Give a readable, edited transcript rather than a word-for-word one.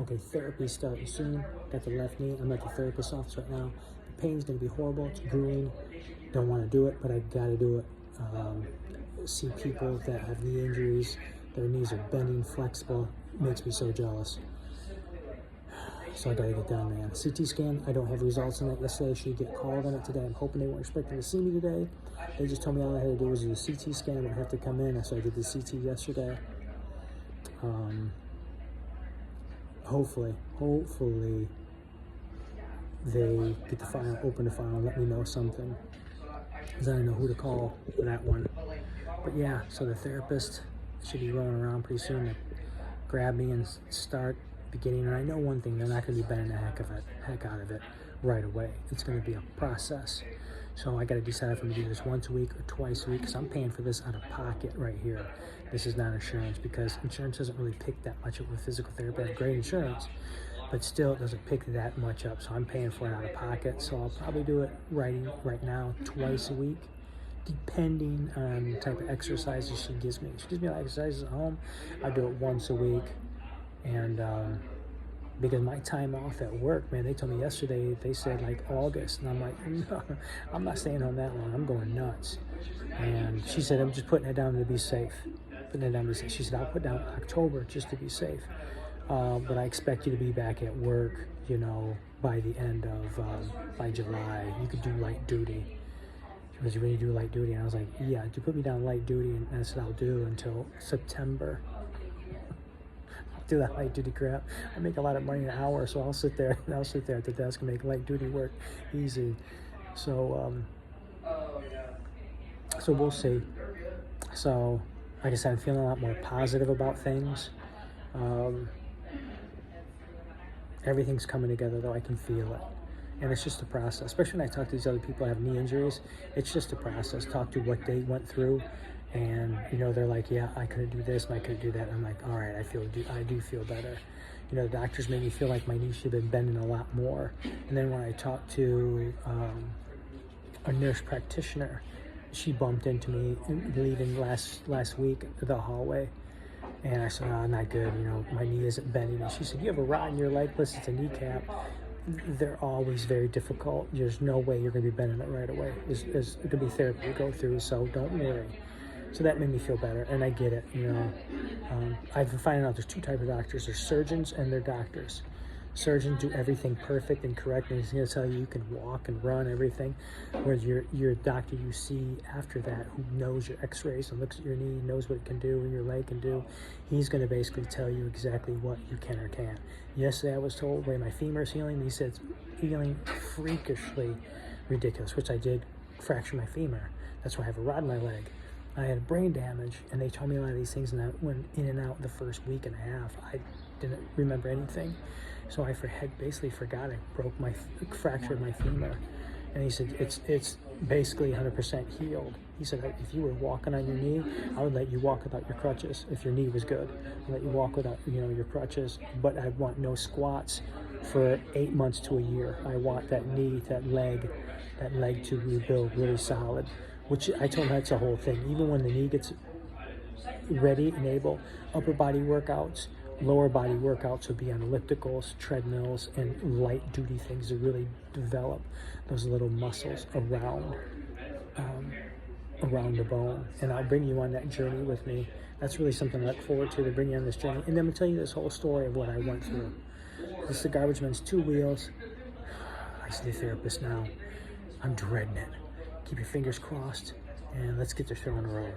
Okay, therapy starting soon. Got the left knee. I'm at the therapist's office right now. The pain's gonna be horrible. It's grueling. Don't want to do it, but I gotta do it. See people that have knee injuries, their knees are bending, flexible. Makes me so jealous. So I gotta get done, man. CT scan, I don't have results on that yesterday. I should get called on it today. I'm hoping they weren't expecting to see me today. They just told me all I had to do was do a CT scan. I would have to come in, so I did the CT yesterday. Hopefully they get the file, open the file, and let me know something, because I don't know who to call for that one. But yeah, so the therapist should be rolling around pretty soon to grab me and start beginning. And I know one thing, they're not going to be bending the heck out of it right away. It's going to be a process. So I got to decide if I'm going to do this once a week or twice a week, because I'm paying for this out of pocket right here. This is not insurance, because insurance doesn't really pick that much up with physical therapy. I have great insurance, but still it doesn't pick that much up. So I'm paying for it out of pocket. So I'll probably do it right now twice a week, depending on the type of exercises she gives me. If she gives me exercises at home, I do it once a week. And because my time off at work, man, they told me yesterday, they said like August, and I'm like, no, I'm not staying home that long. I'm going nuts. And she said, I'm just putting it down to be safe. Putting it down to be safe. She said, I'll put down October just to be safe. But I expect you to be back at work, you know, by the end of, by July. You could do light duty. She was, you ready to do light duty? And I was like, yeah, you put me down light duty, and that's what I'll do until September. Do that light duty crap. I make a lot of money an hour, so I'll sit there at the desk and make light duty work easy. So so we'll see. So like I said, I'm feeling a lot more positive about things. Everything's coming together, though. I can feel it. And it's just a process, especially when I talk to these other people who have knee injuries. It's just a process. Talk to what they went through, and you know, they're like, yeah, I couldn't do this, and I couldn't do that. And I'm like, all right, I do feel better. You know, the doctors made me feel like my knee should have been bending a lot more. And then when I talked to a nurse practitioner, she bumped into me leaving last week the hallway. And I said, oh, not good, you know, my knee isn't bending. And she said, you have a rod in your leg, plus it's a kneecap. They're always very difficult. There's no way you're going to be bending it right away. There's going to be therapy to go through, so don't worry. So that made me feel better, and I get it, you know. I've been finding out there's two types of doctors. There's surgeons and they're doctors. Surgeons do everything perfect and correct, and he's going to tell you can walk and run everything. Whereas your doctor you see after that, who knows your x-rays and looks at your knee, knows what it can do and your leg can do, he's going to basically tell you exactly what you can or can't. Yesterday I was told the way my femur is healing, he said it's healing freakishly ridiculous, which I did fracture my femur. That's why I have a rod in my leg. I had brain damage, and they told me a lot of these things, and I went in and out the first week and a half. I didn't remember anything, so I had basically forgot I fractured my femur. And he said it's basically 100% healed. He said if you were walking on your knee, I would let you walk without your crutches. If your knee was good, I'd let you walk without your crutches. But I want no squats for 8 months to a year. I want that knee, that leg to rebuild really solid. Which I told him that's the whole thing. Even when the knee gets ready and able, upper body workouts, lower body workouts will be on ellipticals, treadmills, and light duty things to really develop those little muscles around the bone. And I'll bring you on that journey with me. That's really something I look forward to bring you on this journey. And then I'm going to tell you this whole story of what I went through. This is the Garbage Man's 2 wheels. I see the therapist now. I'm dreading it. Keep your fingers crossed, and let's get this show on the road.